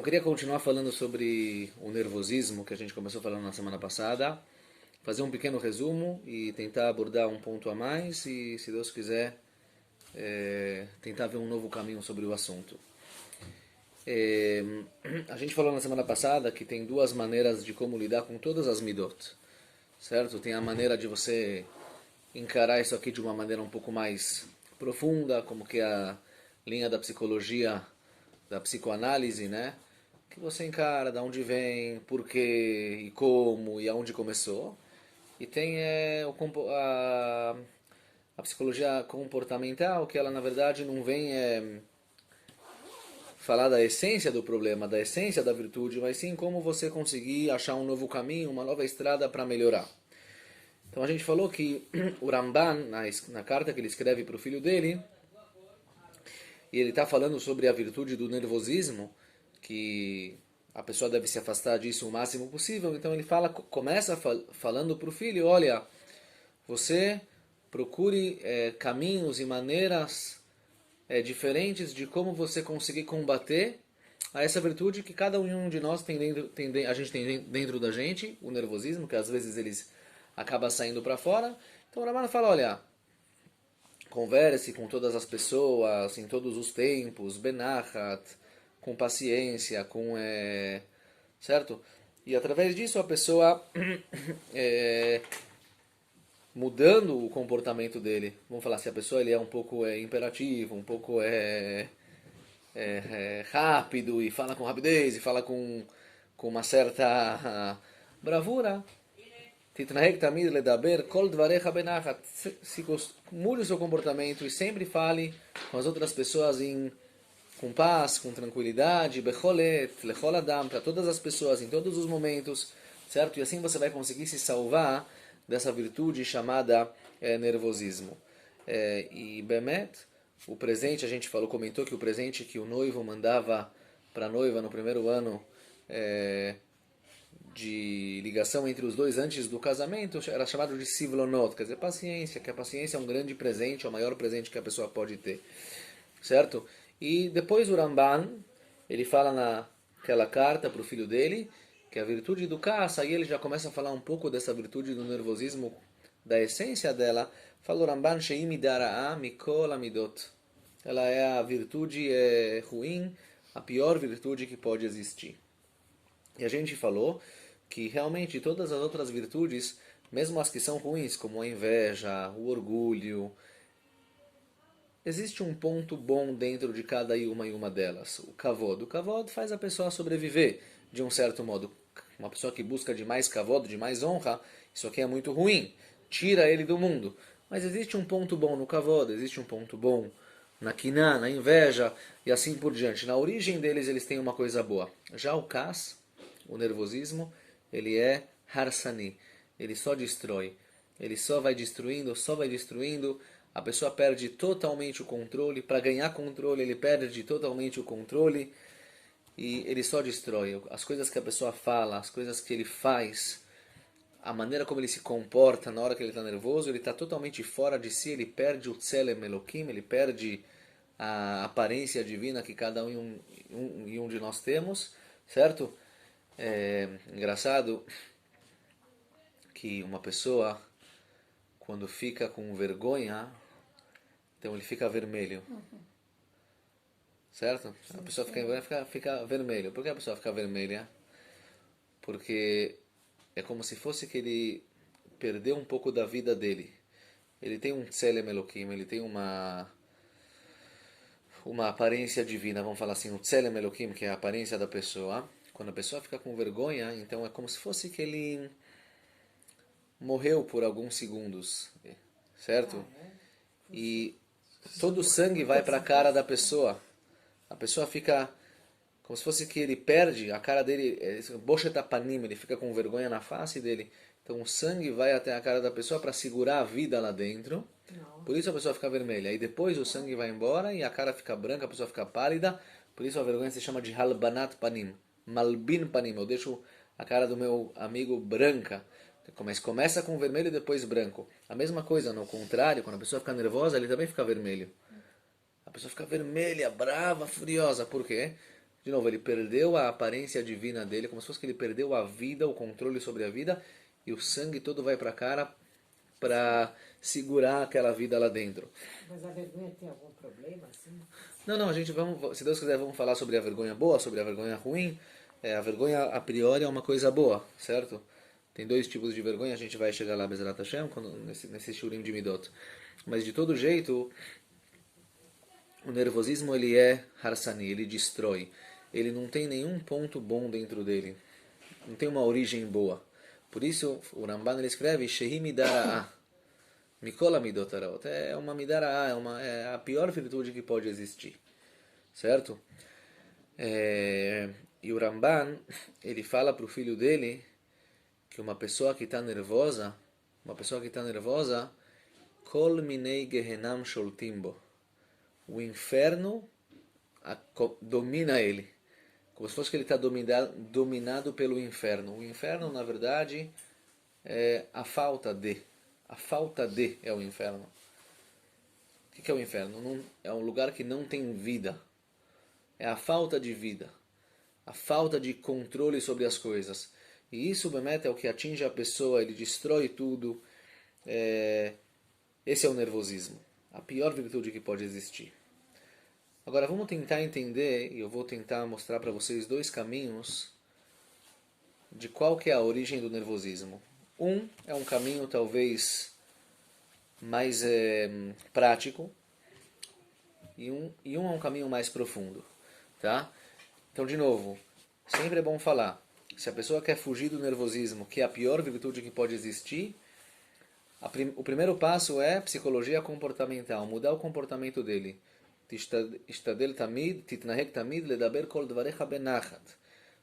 queria continuar falando sobre o nervosismo que a gente começou falando na semana passada, fazer um pequeno resumo e tentar abordar um ponto a mais e, se Deus quiser, tentar ver um novo caminho sobre o assunto. É, a gente falou na semana passada que tem duas maneiras de como lidar com todas as midot, certo? Tem a maneira de você encarar isso aqui de uma maneira um pouco mais profunda, como que é a linha da psicologia, da psicoanálise, né? Que você encara de onde vem, por quê, e como, e aonde começou. E tem a psicologia comportamental, que ela na verdade não vem falar da essência do problema, da essência da virtude, mas sim como você conseguir achar um novo caminho, uma nova estrada para melhorar. Então a gente falou que o Ramban, na carta que ele escreve para o filho dele, e ele está falando sobre a virtude do nervosismo, que a pessoa deve se afastar disso o máximo possível. Então ele começa falando para o filho, olha, você procure caminhos e maneiras diferentes de como você conseguir combater a essa virtude que cada um de nós a gente tem dentro da gente, o nervosismo, que às vezes eles acaba saindo para fora. Então o Ramana fala, olha, converse com todas as pessoas, em todos os tempos, benachat, com paciência, certo? E através disso a pessoa mudando o comportamento dele. Vamos falar, se a pessoa ele é um pouco imperativo, um pouco rápido, e fala com rapidez, e fala com uma certa bravura, תתנהג תמיד לדבר כל דבריך בנחת. Mude o seu comportamento e sempre fale com as outras pessoas com paz, com tranquilidade, becholet, lechol adam, para todas as pessoas, em todos os momentos, certo? E assim você vai conseguir se salvar dessa virtude chamada nervosismo. E Bemet, o presente, a gente comentou que o presente que o noivo mandava para a noiva no primeiro ano de ligação entre os dois antes do casamento era chamado de sivlonot, quer dizer, paciência, que a paciência é um grande presente, é o maior presente que a pessoa pode ter, certo? E depois o Ramban, ele fala naquela carta para o filho dele, que a virtude do caça, aí ele já começa a falar um pouco dessa virtude do nervosismo, da essência dela, fala o Ramban, sheim idara'a mikol amidot. Ela é a virtude ruim, a pior virtude que pode existir. E a gente falou que realmente todas as outras virtudes, mesmo as que são ruins, como a inveja, o orgulho, existe um ponto bom dentro de cada uma delas. O kavod. O kavod faz a pessoa sobreviver de um certo modo. Uma pessoa que busca de mais kavod, de mais honra, isso aqui é muito ruim. Tira ele do mundo. Mas existe um ponto bom no kavod, existe um ponto bom na kiná, na inveja e assim por diante. Na origem deles eles têm uma coisa boa. Já o kas, o nervosismo, ele é harsani, ele só destrói, ele só vai destruindo, a pessoa perde totalmente o controle, para ganhar controle ele perde totalmente o controle e ele só destrói. As coisas que a pessoa fala, as coisas que ele faz, a maneira como ele se comporta na hora que ele está nervoso, ele está totalmente fora de si, ele perde o tselem elokim, ele perde a aparência divina que cada um de nós temos, certo? É engraçado que uma pessoa, quando fica com vergonha, então ele fica vermelho. Certo? A pessoa fica em vergonha, fica vermelho. Por que a pessoa fica vermelha? Porque é como se fosse que ele perdeu um pouco da vida dele. Ele tem um tselem elokim, ele tem uma aparência divina, vamos falar assim, o tselem elokim, que é a aparência da pessoa. Quando a pessoa fica com vergonha, então é como se fosse que ele morreu por alguns segundos, certo? E todo o sangue vai para a cara da pessoa. A pessoa fica como se fosse que ele perde a cara dele, bochetapanim, ele fica com vergonha na face dele. Então o sangue vai até a cara da pessoa para segurar a vida lá dentro. Por isso a pessoa fica vermelha. E depois o sangue vai embora e a cara fica branca, a pessoa fica pálida. Por isso a vergonha se chama de halbanat panim. Malbin panim. Eu deixo a cara do meu amigo branca. Mas começa com vermelho e depois branco. A mesma coisa, no contrário, quando a pessoa fica nervosa, ele também fica vermelho. A pessoa fica vermelha, brava, furiosa. Por quê? De novo, ele perdeu a aparência divina dele, como se fosse que ele perdeu a vida, o controle sobre a vida, e o sangue todo vai para a cara para segurar aquela vida lá dentro. Mas a vergonha tem algum problema, assim? Não, a gente se Deus quiser, vamos falar sobre a vergonha boa, sobre a vergonha ruim. A vergonha a priori é uma coisa boa, certo? Tem dois tipos de vergonha, a gente vai chegar lá, Bezerat Hashem, nesse shurim de Midot. Mas de todo jeito, o nervosismo ele é harsani, ele destrói. Ele não tem nenhum ponto bom dentro dele. Não tem uma origem boa. Por isso, o Ramban ele escreve, Shehi midara'a, Mikola midotaraot. É uma midara'a, é a pior virtude que pode existir. Certo? E o Ramban, ele fala para o filho dele que uma pessoa que está nervosa, Kol minei gehenam sholtimbo. O inferno domina ele. Como se fosse que ele está dominado pelo inferno. O inferno, na verdade, é a falta de. A falta de é o inferno. O que é o inferno? É um lugar que não tem vida. É a falta de vida. A falta de controle sobre as coisas. E isso, Bemet, é o que atinge a pessoa, ele destrói tudo. Esse é o nervosismo. A pior virtude que pode existir. Agora vamos tentar entender, e eu vou tentar mostrar para vocês dois caminhos de qual que é a origem do nervosismo. Um é um caminho talvez mais prático, e um é um caminho mais profundo. Tá? Então, de novo, sempre é bom falar, se a pessoa quer fugir do nervosismo, que é a pior virtude que pode existir, o primeiro passo é psicologia comportamental, mudar o comportamento dele. תשתדל תמיד, תתנהג תמיד לדבר כל דבריך בנחת.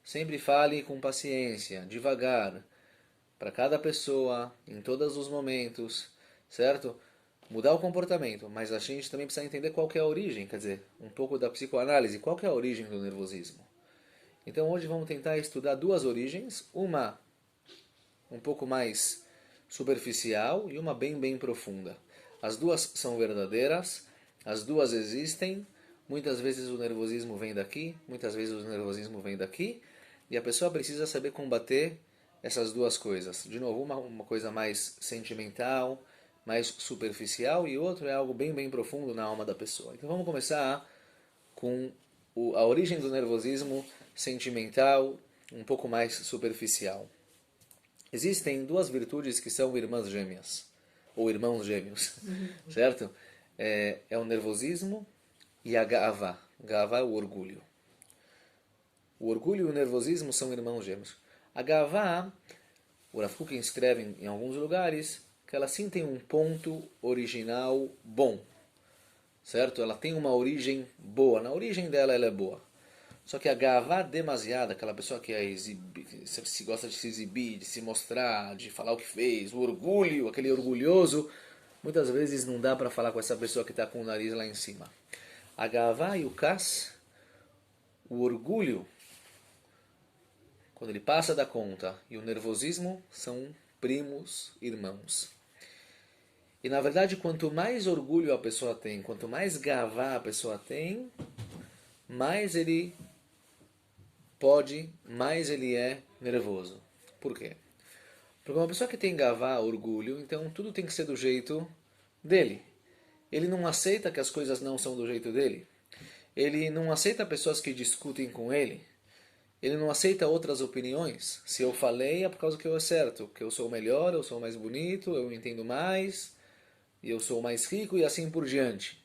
Sempre fale com paciência, devagar, para cada pessoa, em todos os momentos, certo? Mudar o comportamento, mas a gente também precisa entender qual que é a origem, quer dizer, um pouco da psicoanálise, qual que é a origem do nervosismo. Então hoje vamos tentar estudar duas origens, uma um pouco mais superficial e uma bem profunda. As duas são verdadeiras, as duas existem, muitas vezes o nervosismo vem daqui, muitas vezes o nervosismo vem daqui, e a pessoa precisa saber combater essas duas coisas. De novo, uma coisa mais sentimental, mais superficial, e outra é algo bem profundo na alma da pessoa. Então vamos começar com a origem do nervosismo sentimental, um pouco mais superficial. Existem duas virtudes que são irmãs gêmeas, ou irmãos gêmeos, certo? É o nervosismo e a gavá. Gavá é o orgulho. O orgulho e o nervosismo são irmãos gêmeos. A gavá, o Rav Kook escreve em alguns lugares que ela sim tem um ponto original bom, certo? Ela tem uma origem boa. Na origem dela ela é boa. Só que a gavá demasiada, aquela pessoa que se gosta de se exibir, de se mostrar, de falar o que fez, o orgulho, aquele orgulhoso, muitas vezes não dá para falar com essa pessoa que está com o nariz lá em cima. A gavá e o kas, o orgulho, quando ele passa da conta, e o nervosismo são primos irmãos. E na verdade, quanto mais orgulho a pessoa tem, quanto mais gavá a pessoa tem, mais ele mais ele é nervoso. Por quê? Porque uma pessoa que tem gavá, orgulho, então tudo tem que ser do jeito dele. Ele não aceita que as coisas não são do jeito dele. Ele não aceita pessoas que discutem com ele. Ele não aceita outras opiniões. Se eu falei é por causa que eu acerto, que eu sou melhor, eu sou mais bonito, eu entendo mais, e eu sou mais rico e assim por diante.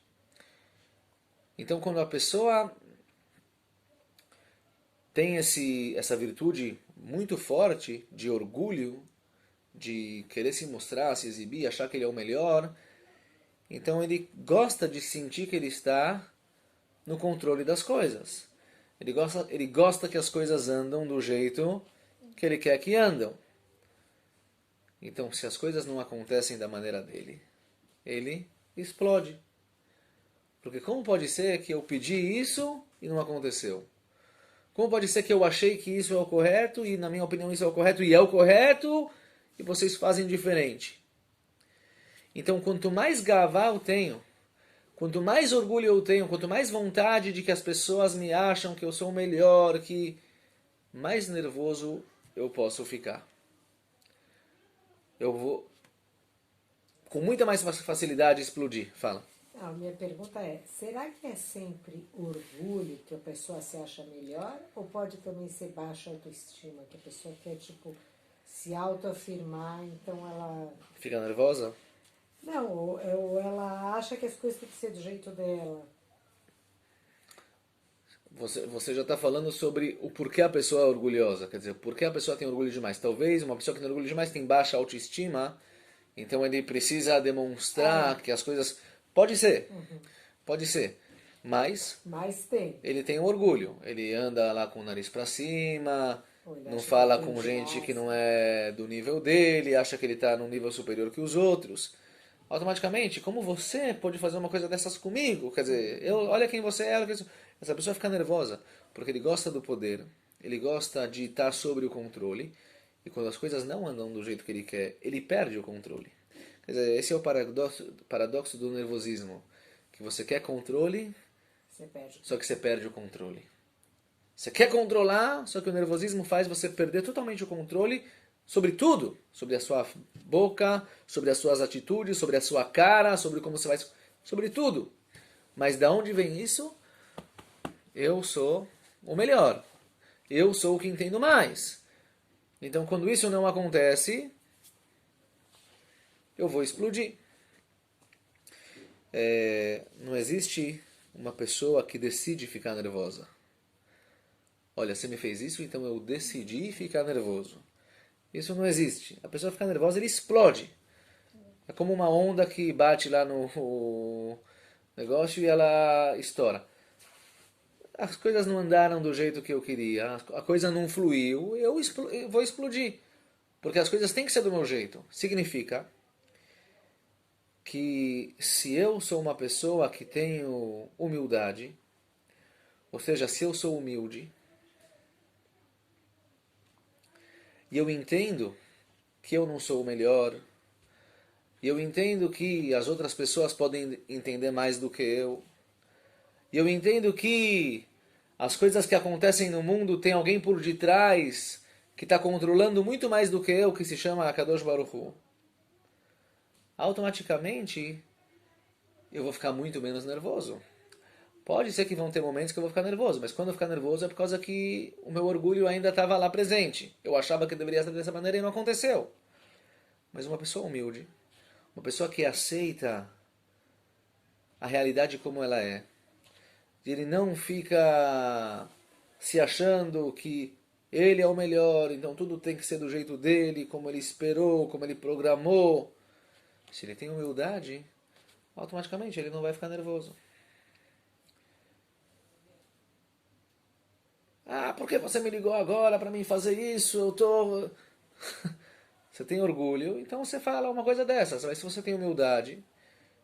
Então quando a pessoa tem essa virtude muito forte de orgulho, de querer se mostrar, se exibir, achar que ele é o melhor, então ele gosta de sentir que ele está no controle das coisas. Ele gosta que as coisas andam do jeito que ele quer que andam. Então, se as coisas não acontecem da maneira dele, ele explode. Porque como pode ser que eu pedi isso e não aconteceu? Como pode ser que eu achei que isso é o correto e na minha opinião isso é o correto e é o correto e vocês fazem diferente? Então, quanto mais gavá eu tenho, Quanto mais orgulho eu tenho, quanto mais vontade de que as pessoas me acham que eu sou o melhor, que mais nervoso eu posso ficar. Eu vou com muita mais facilidade explodir. Fala. Não, minha pergunta é, será que é sempre orgulho que a pessoa se acha melhor? Ou pode também ser baixa autoestima, que a pessoa quer, tipo, se autoafirmar, então ela... Fica nervosa? Não, ou ela acha que as coisas têm que ser do jeito dela. Você já está falando sobre o porquê a pessoa é orgulhosa. Quer dizer, por que a pessoa tem orgulho demais. Talvez uma pessoa que tem orgulho demais tem baixa autoestima, então ele precisa demonstrar que as coisas... Pode ser, pode ser. Mas Mas tem. ele tem orgulho. Ele anda lá com o nariz para cima, Ou ele não acha fala que tem com gente demais. que não é do nível dele, acha que ele está num nível superior que os outros. Automaticamente, como você pode fazer uma coisa dessas comigo? Quer dizer, olha quem você é. Essa pessoa fica nervosa, porque ele gosta do poder, ele gosta de estar sobre o controle, e quando as coisas não andam do jeito que ele quer, ele perde o controle. Quer dizer, esse é o paradoxo do nervosismo, que você quer controle, Você perde. só que você perde o controle. Você quer controlar, só que o nervosismo faz você perder totalmente o controle sobre tudo. Sobre a sua boca, sobre as suas atitudes, sobre a sua cara, sobre como você vai... Sobre tudo. Mas da onde vem isso? Eu sou o melhor. Eu sou o que entendo mais. Então, quando isso não acontece, eu vou explodir. Não existe uma pessoa que decide ficar nervosa. Olha, você me fez isso, então eu decidi ficar nervoso. Isso não existe. A pessoa fica nervosa, ele explode. É como uma onda que bate lá no negócio e ela estoura. As coisas não andaram do jeito que eu queria, a coisa não fluiu, eu vou explodir. Porque as coisas têm que ser do meu jeito. Significa que se eu sou uma pessoa que tenho humildade, ou seja, se eu sou humilde, e eu entendo que eu não sou o melhor, e eu entendo que as outras pessoas podem entender mais do que eu, e eu entendo que as coisas que acontecem no mundo tem alguém por detrás que está controlando muito mais do que eu, que se chama Akadosh Baruch Hu. Automaticamente eu vou ficar muito menos nervoso. Pode ser que vão ter momentos que eu vou ficar nervoso, mas quando eu ficar nervoso é por causa que o meu orgulho ainda estava lá presente. Eu achava que deveria ser dessa maneira e não aconteceu. Mas uma pessoa humilde, uma pessoa que aceita a realidade como ela é, ele não fica se achando que ele é o melhor, então tudo tem que ser do jeito dele, como ele esperou, como ele programou. Se ele tem humildade, automaticamente ele não vai ficar nervoso. Ah, por que você me ligou agora para mim fazer isso? Eu tô... Você tem orgulho, então você fala uma coisa dessas. Mas se você tem humildade,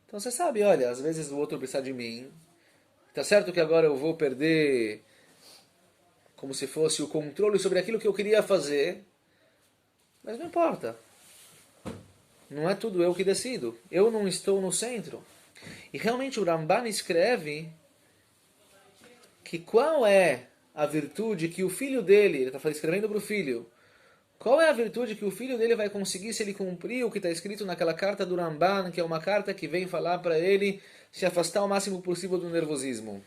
então você sabe, olha, às vezes o outro precisa de mim. Tá certo que agora eu vou perder como se fosse o controle sobre aquilo que eu queria fazer, mas não importa. Não é tudo eu que decido. Eu não estou no centro. E realmente o Ramban escreve que qual é a virtude que o filho dele, ele está escrevendo para o filho, qual é a virtude que o filho dele vai conseguir se ele cumprir o que está escrito naquela carta do Ramban, que é uma carta que vem falar para ele se afastar o máximo possível do nervosismo?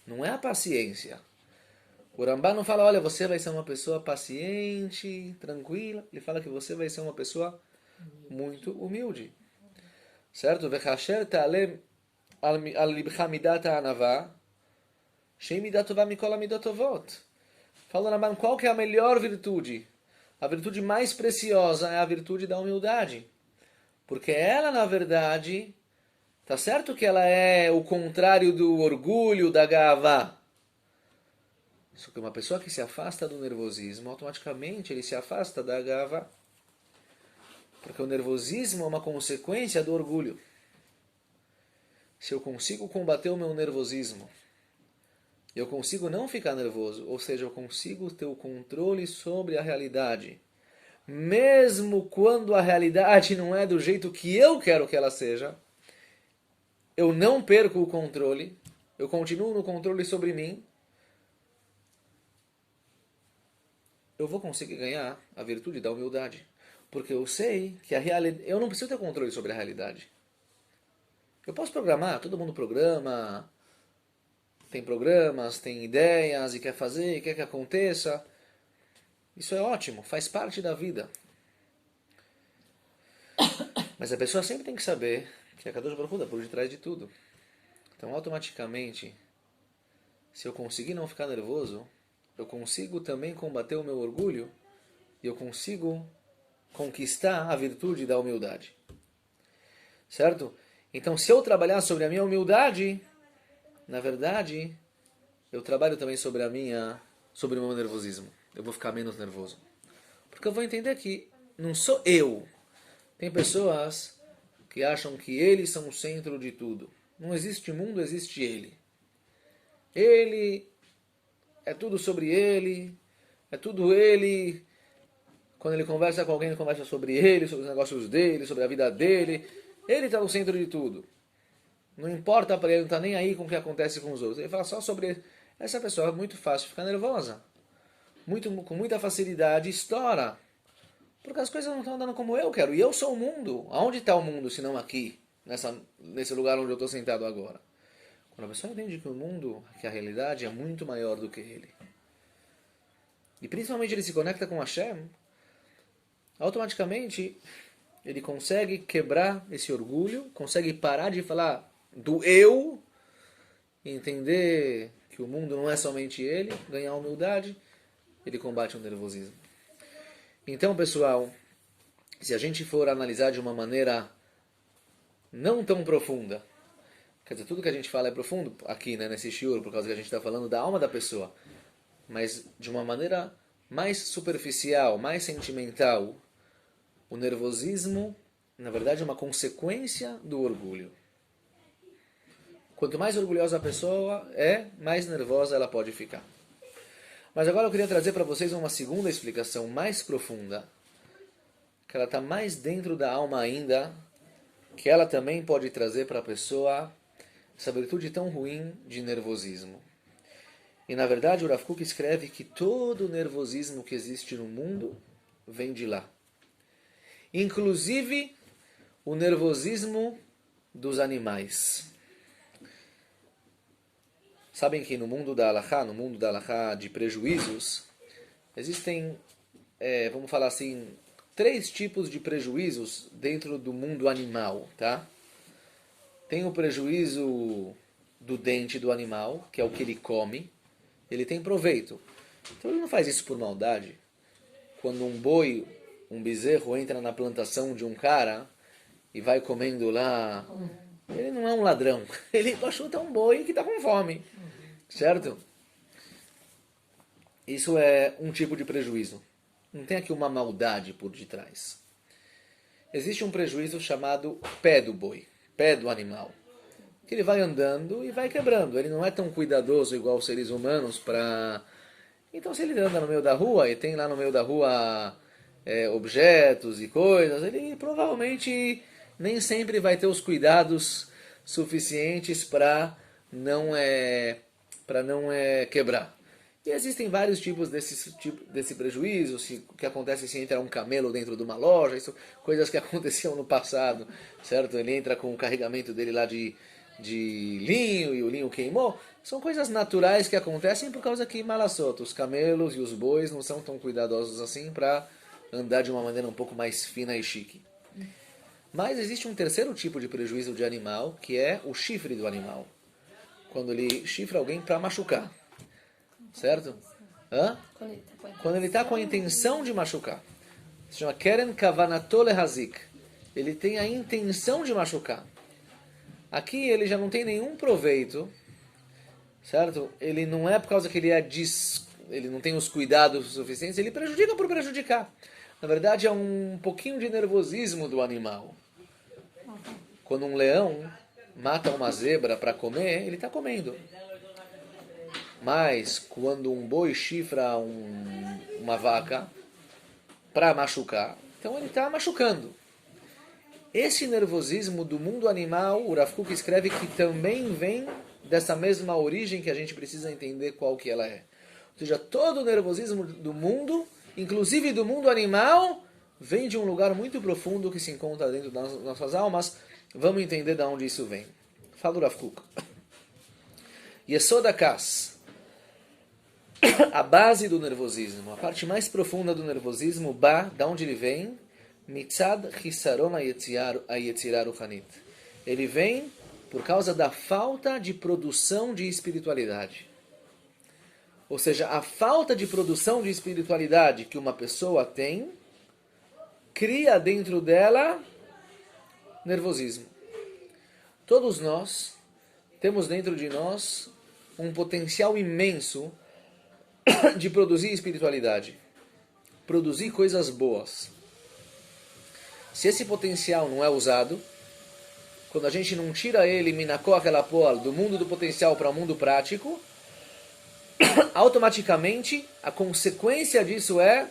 Não é a paciência. O Ramban não fala, olha, você vai ser uma pessoa paciente, tranquila. Ele fala que você vai ser uma pessoa muito humilde. Certo? Vechasher ta'alem al libcha midat ha'anavah, shei midat tovah mikol hamidot tovot. Fala o Ramban, qual que é a melhor virtude? A virtude mais preciosa é a virtude da humildade. Porque ela, na verdade, tá certo que ela é o contrário do orgulho, da gavá. Só que uma pessoa que se afasta do nervosismo, automaticamente ele se afasta da gavá. Porque o nervosismo é uma consequência do orgulho. Se eu consigo combater o meu nervosismo, eu consigo não ficar nervoso, ou seja, eu consigo ter o controle sobre a realidade, mesmo quando a realidade não é do jeito que eu quero que ela seja, eu não perco o controle, eu continuo no controle sobre mim, eu vou conseguir ganhar a virtude da humildade. Porque eu sei que a realidade, eu não preciso ter controle sobre a realidade. Eu posso programar, todo mundo programa, tem programas, tem ideias e quer fazer, e quer que aconteça. Isso é ótimo, faz parte da vida. Mas a pessoa sempre tem que saber que a Kadosh Baruch Hu está por detrás de tudo. Então, automaticamente, se eu conseguir não ficar nervoso, eu consigo também combater o meu orgulho e eu consigo conquistar a virtude da humildade. Certo? Então, se eu trabalhar sobre a minha humildade, na verdade, eu trabalho também sobre sobre o meu nervosismo. Eu vou ficar menos nervoso. Porque eu vou entender que não sou eu. Tem pessoas que acham que eles são o centro de tudo. Não existe mundo, existe ele. Ele é tudo sobre ele, é tudo ele. Quando ele conversa com alguém, ele conversa sobre ele, sobre os negócios dele, sobre a vida dele. Ele está no centro de tudo. Não importa para ele, não está nem aí com o que acontece com os outros. Ele fala só sobre ele. Essa pessoa é muito fácil ficar nervosa. Com muita facilidade, estoura. Porque as coisas não estão andando como eu quero. E eu sou o mundo. Aonde está o mundo, se não aqui? Nesse lugar onde eu estou sentado agora. Quando a pessoa entende que o mundo, que a realidade é muito maior do que ele. E principalmente ele se conecta com Hashem, automaticamente ele consegue quebrar esse orgulho, consegue parar de falar do eu, entender que o mundo não é somente ele, ganhar humildade, ele combate o nervosismo. Então, pessoal, se a gente for analisar de uma maneira não tão profunda, quer dizer, tudo que a gente fala é profundo aqui, né, nesse shiur, por causa que a gente está falando da alma da pessoa, mas de uma maneira mais superficial, mais sentimental, o nervosismo, na verdade, é uma consequência do orgulho. Quanto mais orgulhosa a pessoa é, mais nervosa ela pode ficar. Mas agora eu queria trazer para vocês uma segunda explicação mais profunda, que ela está mais dentro da alma ainda, que ela também pode trazer para a pessoa essa virtude tão ruim de nervosismo. E na verdade o Rav Kook escreve que todo o nervosismo que existe no mundo vem de lá. Inclusive o nervosismo dos animais. Sabem que no mundo da Halakha de prejuízos, existem, vamos falar assim, 3 tipos de prejuízos dentro do mundo animal, tá? Tem o prejuízo do dente do animal, que é o que ele come. Ele tem proveito. Então ele não faz isso por maldade. Quando um boi, um bezerro entra na plantação de um cara e vai comendo lá, ele não é um ladrão. Ele chuta um boi que está com fome. Certo? Isso é um tipo de prejuízo. Não tem aqui uma maldade por detrás. Existe um prejuízo chamado pé do boi, pé do animal. Que ele vai andando e vai quebrando. Ele não é tão cuidadoso igual os seres humanos para... Então se ele anda no meio da rua e tem lá no meio da rua objetos e coisas, ele provavelmente nem sempre vai ter os cuidados suficientes para não quebrar. E existem vários tipos desse prejuízo, o que acontece se entra um camelo dentro de uma loja, isso, coisas que aconteciam no passado, certo? Ele entra com o carregamento dele lá de linho e o linho queimou. São coisas naturais que acontecem por causa que, malassota, os camelos e os bois não são tão cuidadosos assim para andar de uma maneira um pouco mais fina e chique. Mas existe um terceiro tipo de prejuízo de animal, que é o chifre do animal. Quando ele chifra alguém para machucar. Certo? Hã? Quando ele está com a intenção de machucar. Se chama Keren Kavanatole Hazik. Ele tem a intenção de machucar. Aqui ele já não tem nenhum proveito. Certo? Ele não é por causa que ele não tem os cuidados suficientes. Ele prejudica por prejudicar. Na verdade é um pouquinho de nervosismo do animal. Quando um leão mata uma zebra para comer, ele está comendo. Mas quando um boi chifra uma vaca para machucar, então ele está machucando. Esse nervosismo do mundo animal, o Rav Kook escreve que também vem dessa mesma origem que a gente precisa entender qual que ela é. Ou seja, todo o nervosismo do mundo, inclusive do mundo animal, vem de um lugar muito profundo que se encontra dentro das nossas almas. Vamos entender de onde isso vem. Fala o Rav Kook. Yesod HaKas, a base do nervosismo, a parte mais profunda do nervosismo, da onde ele vem? Mitzad Chisaron Hayetzirar Ruchanit. Ele vem por causa da falta de produção de espiritualidade. Ou seja, a falta de produção de espiritualidade que uma pessoa tem, cria dentro dela nervosismo. Todos nós temos dentro de nós um potencial imenso de produzir espiritualidade, produzir coisas boas. Se esse potencial não é usado, quando a gente não tira ele, minakó aquela poal, do mundo do potencial para o mundo prático, automaticamente a consequência disso é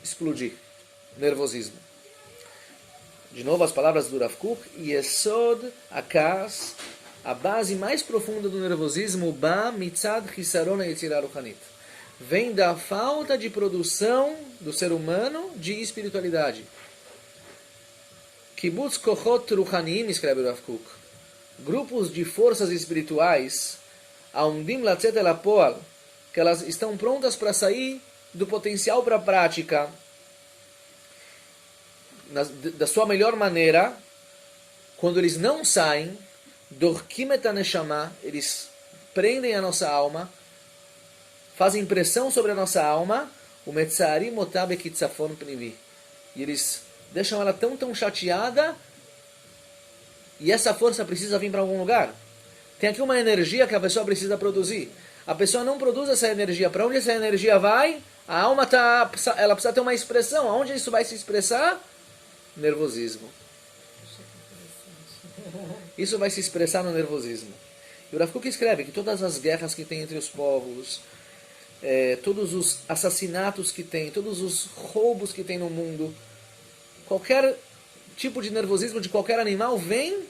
explodir, nervosismo. De novo as palavras do Rav Kook, Yesod HaKas, a base mais profunda do nervosismo, ba mitzad chisaron hayetzirar ruchanit, vem da falta de produção do ser humano de espiritualidade. Kibbutz Kochot Ruchanim, escreve o Rav Kook, grupos de forças espirituais, aundim latzet el hapoal, que elas estão prontas para sair do potencial para a prática, da sua melhor maneira. Quando eles não saem, dorkim et haneshama, eles prendem a nossa alma, fazem pressão sobre a nossa alma, o metzarim otah bekitzafon pnivi, e eles deixam ela tão chateada, e essa força precisa vir para algum lugar. Tem aqui uma energia que a pessoa precisa produzir. A pessoa não produz essa energia. Para onde essa energia vai? A alma ela precisa ter uma expressão. Aonde isso vai se expressar? Nervosismo. Isso vai se expressar no nervosismo. E o Rav Kook escreve que todas as guerras que tem entre os povos, todos os assassinatos que tem, todos os roubos que tem no mundo, qualquer tipo de nervosismo de qualquer animal vem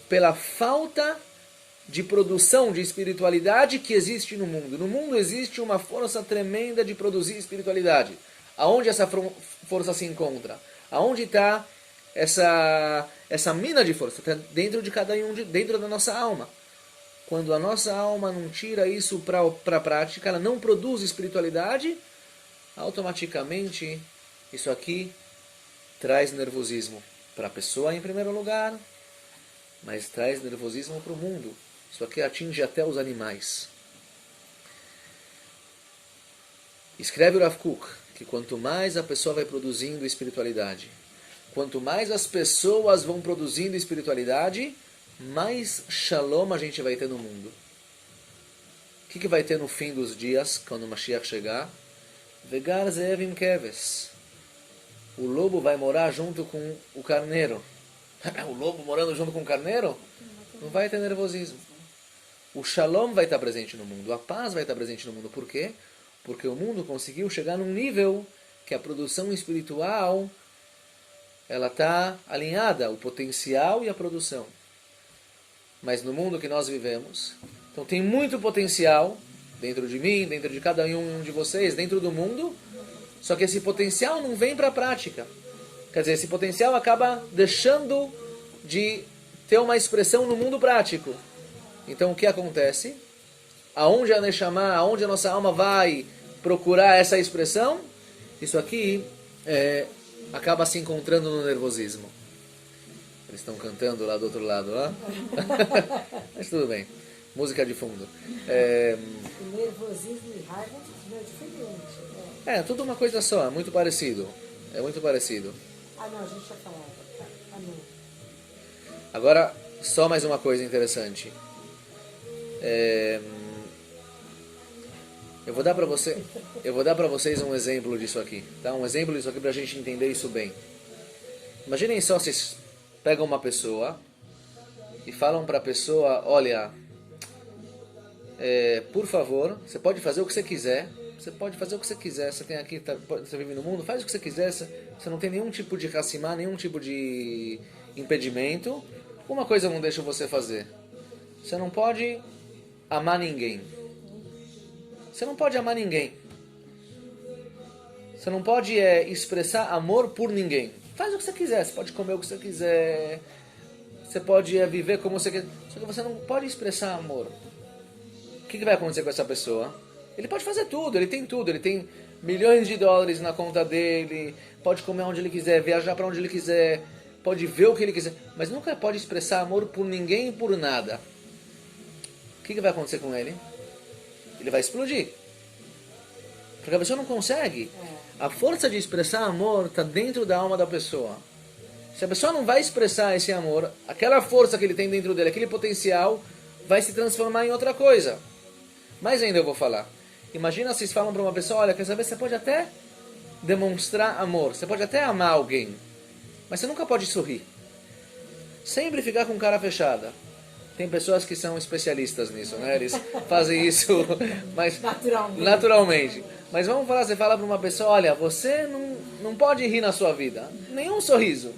pela falta de produção de espiritualidade que existe no mundo. No mundo existe uma força tremenda de produzir espiritualidade. Aonde essa força se encontra? Aonde está essa mina de força? Está dentro de cada um, dentro da nossa alma. Quando a nossa alma não tira isso para a prática, ela não produz espiritualidade, automaticamente isso aqui traz nervosismo para a pessoa em primeiro lugar, mas traz nervosismo para o mundo. Isso aqui atinge até os animais. Escreve o Rav Kook que quanto mais a pessoa vai produzindo espiritualidade, quanto mais as pessoas vão produzindo espiritualidade, mais shalom a gente vai ter no mundo. O que vai ter no fim dos dias, quando o Mashiach chegar? Vegar zeevim keves. O lobo vai morar junto com o carneiro. O lobo morando junto com o carneiro? Não vai ter nervosismo. O shalom vai estar presente no mundo. A paz vai estar presente no mundo. Por quê? Porque o mundo conseguiu chegar num nível que a produção espiritual ela está alinhada, o potencial e a produção. Mas no mundo que nós vivemos, então tem muito potencial dentro de mim, dentro de cada um de vocês, dentro do mundo, só que esse potencial não vem para a prática. Quer dizer, esse potencial acaba deixando de ter uma expressão no mundo prático. Então o que acontece? Aonde a Neshama, aonde a nossa alma vai procurar essa expressão, isso aqui acaba se encontrando no nervosismo. Eles estão cantando lá do outro lado, lá. Mas tudo bem. Música de fundo. Nervosismo e raiva é diferente. Tudo uma coisa só, é muito parecido. É muito parecido. Ah, não, a gente já falava. Ah, não. Agora, só mais uma coisa interessante. Eu vou dar para vocês um exemplo disso aqui, tá? Um exemplo disso aqui para a gente entender isso bem. Imaginem só, vocês pegam uma pessoa e falam para a pessoa, olha, por favor, você pode fazer o que você quiser, Você pode fazer o que você quiser. Você tem aqui, você vive no mundo, faz o que você quiser. Você não tem nenhum tipo de racimar, nenhum tipo de impedimento. Uma coisa não deixa você fazer. Você não pode amar ninguém. Você não pode amar ninguém. Você não pode expressar amor por ninguém. Faz o que você quiser. Você pode comer o que você quiser. Você pode viver como você quer. Só que você não pode expressar amor. O que vai acontecer com essa pessoa? Ele pode fazer tudo, ele tem tudo. Ele tem milhões de dólares na conta dele. Pode comer onde ele quiser, viajar para onde ele quiser. Pode ver o que ele quiser. Mas nunca pode expressar amor por ninguém e por nada. O que vai acontecer com ele? Ele vai explodir. Porque a pessoa não consegue. A força de expressar amor está dentro da alma da pessoa. Se a pessoa não vai expressar esse amor, aquela força que ele tem dentro dele, aquele potencial, vai se transformar em outra coisa. Mais ainda eu vou falar. Imagina vocês falam para uma pessoa, olha, quer saber, você pode até demonstrar amor, você pode até amar alguém, mas você nunca pode sorrir. Sempre ficar com cara fechada. Tem pessoas que são especialistas nisso, né? Eles fazem isso mas naturalmente. Mas vamos falar, você fala para uma pessoa, olha, você não pode rir na sua vida. Nenhum sorriso.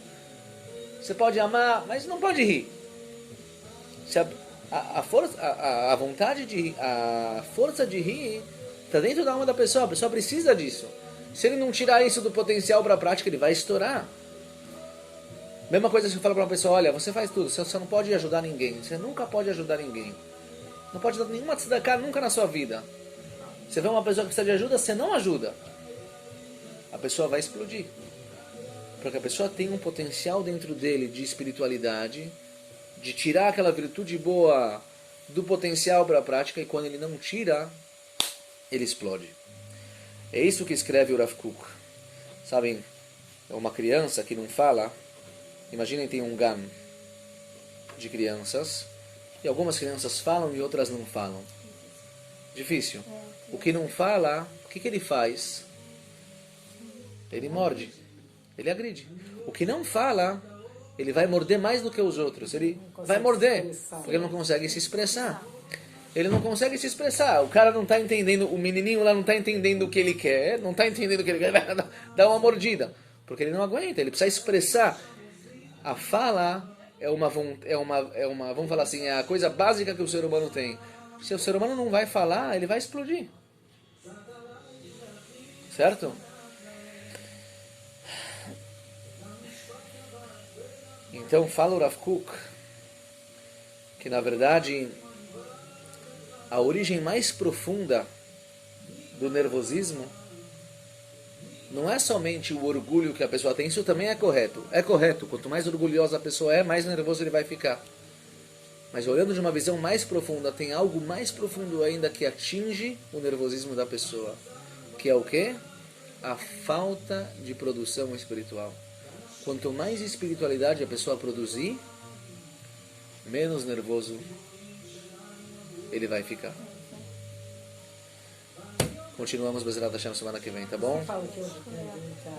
Você pode amar, mas não pode rir. Se a vontade de rir, a força de rir está dentro da alma da pessoa. A pessoa precisa disso. Se ele não tirar isso do potencial para a prática, ele vai estourar. Mesma coisa se eu falo para uma pessoa, olha, você faz tudo, você não pode ajudar ninguém. Você nunca pode ajudar ninguém. Não pode dar nenhuma tzedakah nunca na sua vida. Você vê uma pessoa que precisa de ajuda, você não ajuda. A pessoa vai explodir. Porque a pessoa tem um potencial dentro dele de espiritualidade, de tirar aquela virtude boa do potencial para a prática, e quando ele não tira, ele explode. É isso que escreve o Rav Kook. Sabem, é uma criança que não fala. Imaginem, tem um GAM de crianças, e algumas crianças falam e outras não falam. Difícil. O que não fala, o que ele faz? Ele morde, ele agride. O que não fala, ele vai morder mais do que os outros. Ele vai morder, porque ele não consegue se expressar. Ele não consegue se expressar. O cara não está entendendo, o menininho lá não está entendendo o que ele quer, não está entendendo o que ele quer, vai dar uma mordida. Porque ele não aguenta, ele precisa expressar. A fala vamos falar assim, é a coisa básica que o ser humano tem. Se o ser humano não vai falar, ele vai explodir. Certo? Então fala o Rav Kook que na verdade a origem mais profunda do nervosismo não é somente o orgulho que a pessoa tem, isso também é correto. É correto, quanto mais orgulhosa a pessoa é, mais nervoso ele vai ficar. Mas olhando de uma visão mais profunda, tem algo mais profundo ainda que atinge o nervosismo da pessoa. Que é o quê? A falta de produção espiritual. Quanto mais espiritualidade a pessoa produzir, menos nervoso ele vai ficar. Continuamos Bezerra da Hashem semana que vem, tá bom? Você fala que hoje tem muita